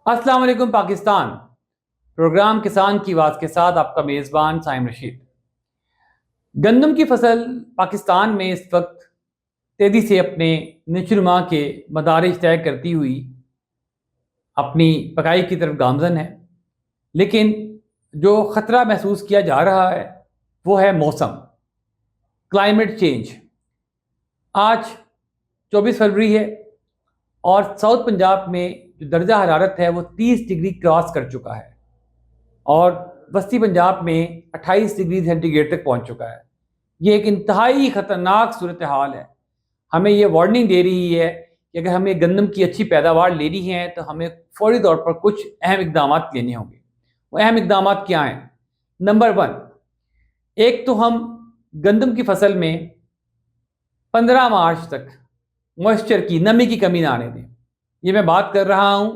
अस्सलाम वालेकुम पाकिस्तान। प्रोग्राम किसान की आवाज़ के साथ आपका मेज़बान साइम रशीद। गंदम की फसल पाकिस्तान में इस वक्त तेज़ी से अपने नशोनुमा के मदारिज तय करती हुई अपनी पकाई की तरफ गामज़न है। लेकिन जो ख़तरा महसूस किया जा रहा है वो है मौसम, क्लाइमेट चेंज। आज 24 फरवरी है और साउथ पंजाब में जो दर्जा हरारत है वो 30 डिग्री क्रॉस कर चुका है और वस्ती पंजाब में 28 डिग्री सेंटीग्रेड तक पहुंच चुका है। ये एक इंतहाई ख़तरनाक सूरत हाल है। हमें ये वार्निंग दे रही है कि अगर हमें गंदम की अच्छी पैदावार लेनी है तो हमें फौरी तौर पर कुछ अहम इकदाम लेने होंगे। वो अहम इकदाम क्या हैं? नंबर वन, एक तो हम गंदम की फसल में 15 मार्च तक मॉइस्चर की नमी की कमी ना आने दें। ये मैं बात कर रहा हूँ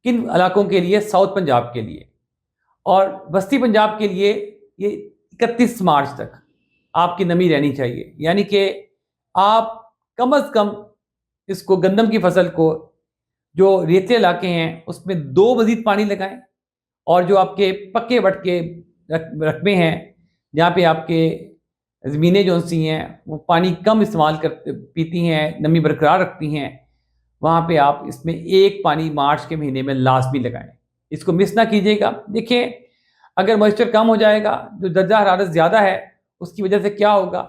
किन इलाकों के लिए? साउथ पंजाब के लिए। और वस्ती पंजाब के लिए ये 31 मार्च तक आपकी नमी रहनी चाहिए। यानी कि आप कम अज़ कम इसको गंदम की फसल को, जो रेतीले इलाके हैं उसमें 2 मज़ीद पानी लगाएं और जो आपके पक्के वट के रकबे हैं जहाँ पे आपके ज़मीनें जो सी हैं वो पानी कम इस्तेमाल करते पीती हैं, नमी बरकरार रखती हैं, वहाँ पे आप इसमें एक पानी मार्च के महीने में लाजमी लगाएं। इसको मिस ना कीजिएगा। देखिए, अगर मॉइस्चर कम हो जाएगा, जो दर्जा हरारत ज़्यादा है, उसकी वजह से क्या होगा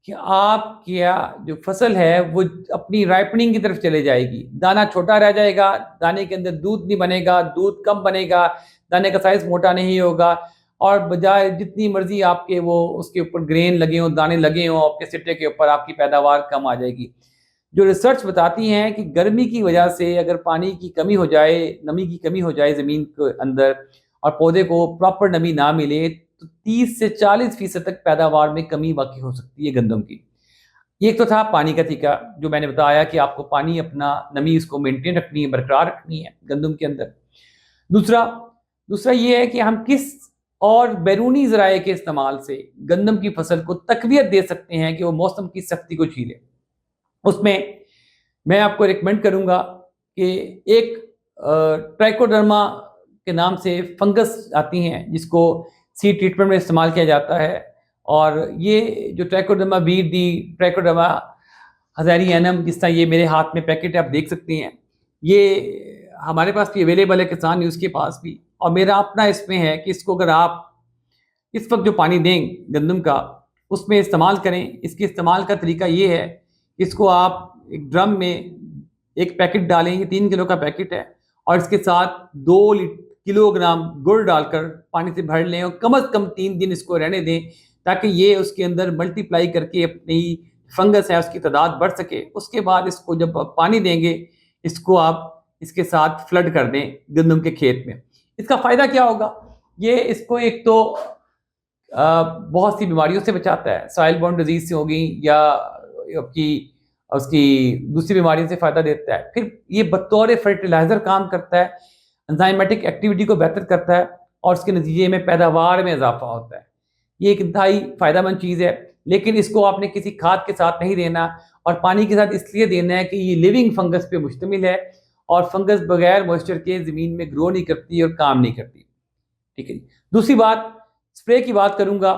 कि आपकी जो फसल है वो अपनी राइपनिंग की तरफ चले जाएगी। दाना छोटा रह जाएगा, दाने के अंदर दूध नहीं बनेगा, दूध कम बनेगा, दाने का साइज़ मोटा नहीं होगा और बजाय जितनी मर्ज़ी आपके वो उसके ऊपर ग्रेन लगे हों, दाने लगे हों, आपके सिट्टे के ऊपर आपकी पैदावार कम आ जाएगी। जो रिसर्च बताती हैं कि गर्मी की वजह से अगर पानी की कमी हो जाए, नमी की कमी हो जाए ज़मीन के अंदर और पौधे को प्रॉपर नमी ना मिले तो 30 से 40% तक पैदावार में कमी वाक़ई हो सकती है गंदम की। एक तो था पानी का तरीका, जो मैंने बताया कि आपको पानी अपना नमी इसको मेंटेन रखनी है, बरकरार रखनी है गंदम के अंदर। दूसरा दूसरा ये है कि हम किस और बैरूनी ज़राए के इस्तेमाल से गंदम की फसल को तक़वियत दे सकते हैं कि वो मौसम की सख्ती को झेले। उसमें मैं आपको रिकमेंड करूँगा कि एक ट्राइकोडर्मा के नाम से फंगस आती हैं जिसको सीड ट्रीटमेंट में इस्तेमाल किया जाता है। और ये जो ट्राइकोडर्मा वीरडी, ट्राइकोडर्मा हज़ारियानम, जिस तरह ये मेरे हाथ में पैकेट है आप देख सकते हैं, ये हमारे पास भी अवेलेबल है, किसान न्यूज़ के पास भी। और मेरा अपना इसमें है कि इसको अगर आप इस वक्त जो पानी दें गंदम का उसमें इस्तेमाल करें। इसके इस्तेमाल का तरीका ये है, इसको आप एक ड्रम में एक पैकेट डालें, ये 3 किलो का पैकेट है, और इसके साथ 2 किलोग्राम गुड़ डालकर पानी से भर लें और कम से कम 3 दिन इसको रहने दें ताकि ये उसके अंदर मल्टीप्लाई करके अपनी फंगस है उसकी तादाद बढ़ सके। उसके बाद इसको जब आप पानी देंगे, इसको आप इसके साथ फ्लड कर दें गंदम के खेत में। इसका फ़ायदा क्या होगा? ये इसको एक तो बहुत सी बीमारियों से बचाता है, सॉइल बोर्न डिजीज़ से होगी या आपकी उसकी दूसरी बीमारियों से फ़ायदा देता है। फिर ये बतौर फर्टिलाइज़र काम करता है, एंजाइमेटिक एक्टिविटी को बेहतर करता है और उसके नतीजे में पैदावार में इजाफा होता है। ये एक इंतहाई फ़ायदेमंद चीज़ है, लेकिन इसको आपने किसी खाद के साथ नहीं देना और पानी के साथ इसलिए देना है कि ये लिविंग फंगस पे मुश्तमिल है और फंगस बगैर मॉइस्चर के ज़मीन में ग्रो नहीं करती और काम नहीं करती। ठीक है जी। दूसरी बात, स्प्रे की बात करूँगा,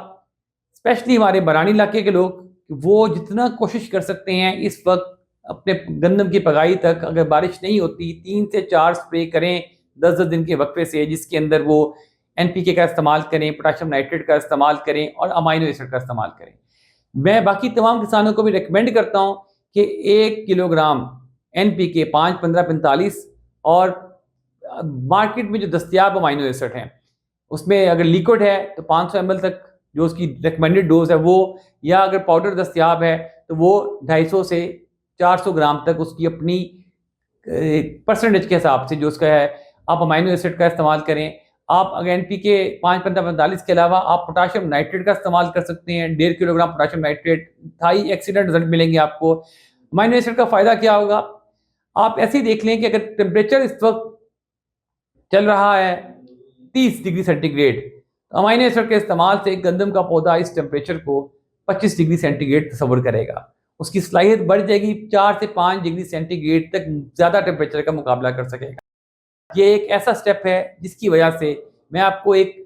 स्पेशली हमारे बरानी इलाके के लोग, वो जितना कोशिश कर सकते हैं इस वक्त अपने गंदम की पकाई तक, अगर बारिश नहीं होती 3 से 4 स्प्रे करें 10-10 दिन के वक्फे से, जिसके अंदर वो एनपीके का इस्तेमाल करें, पोटेशियम नाइट्रेट का इस्तेमाल करें और अमाइनो एसिड का इस्तेमाल करें। मैं बाकी तमाम किसानों को भी रिकमेंड करता हूँ कि 1 किलोग्राम एनपीके 5, 15, 45 और मार्केट में जो दस्तयाब अमाइनो एसिड हैं उसमें अगर लिक्विड है तो 500 ml तक जो उसकी रिकमेंडेड डोज है वो, या अगर पाउडर दस्तयाब है तो वो 250 से 400 ग्राम तक उसकी अपनी परसेंटेज के हिसाब से जो उसका है आप अमाइनो एसिड का इस्तेमाल करें। आप अगर एनपीके 5, 15, 45 के अलावा आप पोटेशियम नाइट्रेट का इस्तेमाल कर सकते हैं, 1.5 kilogram potassium nitrate, high excellent result मिलेंगे आपको। अमाइनो एसिड का फ़ायदा क्या होगा? आप ऐसे ही देख लें कि अगर टेम्परेचर इस वक्त चल रहा है 30 डिग्री सेंटीग्रेड, तो अमाइनो एसिड के इस्तेमाल से गंदम का पौधा इस टेम्परेचर को 25 डिग्री सेंटीग्रेड तस्वर करेगा। उसकी सलाहियत बढ़ जाएगी, 4 से 5 डिग्री सेंटीग्रेड तक ज़्यादा टेम्परेचर का मुकाबला कर सकेगा। ये एक ऐसा स्टेप है जिसकी वजह से मैं आपको एक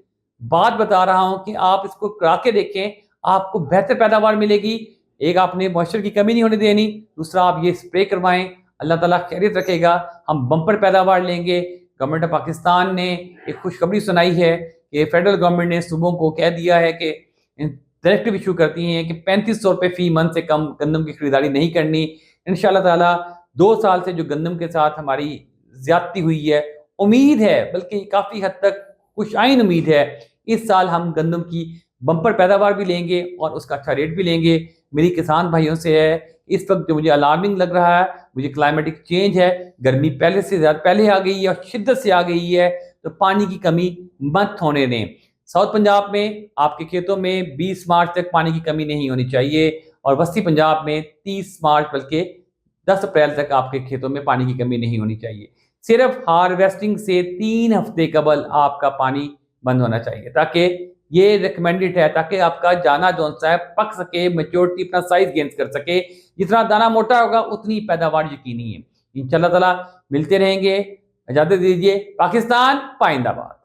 बात बता रहा हूं कि आप इसको करा के देखें, आपको बेहतर पैदावार मिलेगी। एक आपने मॉइस्चर की कमी नहीं होने देनी, दूसरा आप ये स्प्रे करवाएं, अल्लाह ताला खैरियत रखेगा, हम बम्पर पैदावार लेंगे। गवर्नमेंट ऑफ पाकिस्तान ने एक खुशखबरी सुनाई है कि फेडरल गवर्नमेंट ने सूबों को कह दिया है कि डायरेक्टिव इशू करती हैं कि 3500 रुपये फी मंथ से कम गंदम की खरीदारी नहीं करनी। इंशाल्लाह ताला 2 साल से जो गंदम के साथ हमारी ज्यादती हुई है, उम्मीद है बल्कि काफ़ी हद तक खुशाइन उम्मीद है, इस साल हम गंदम की बम्पर पैदावार भी लेंगे और उसका अच्छा रेट भी लेंगे। मेरी किसान भाइयों से है, इस वक्त जो मुझे अलार्मिंग लग रहा है, मुझे क्लाइमेटिक चेंज है, गर्मी पहले से ज़्यादा पहले आ गई है और शिद्दत से आ गई है, तो पानी की कमी मत होने दें। साउथ पंजाब में आपके खेतों में 20 मार्च तक पानी की कमी नहीं होनी चाहिए और वस्ती पंजाब में 30 मार्च बल्कि 10 अप्रैल तक आपके खेतों में पानी की कमी नहीं होनी चाहिए। सिर्फ हार्वेस्टिंग से 3 हफ्ते कबल आपका पानी बंद होना चाहिए, ताकि ये रिकमेंडेड है, ताकि आपका दाना जो सा है पक सके, मैच्योरिटी अपना साइज गेन कर सके। जितना दाना मोटा होगा उतनी पैदावार यकीनी है। इंशाल्लाह ताला मिलते रहेंगे। इजाजत दीजिए। पाकिस्तान पाइंदाबाद।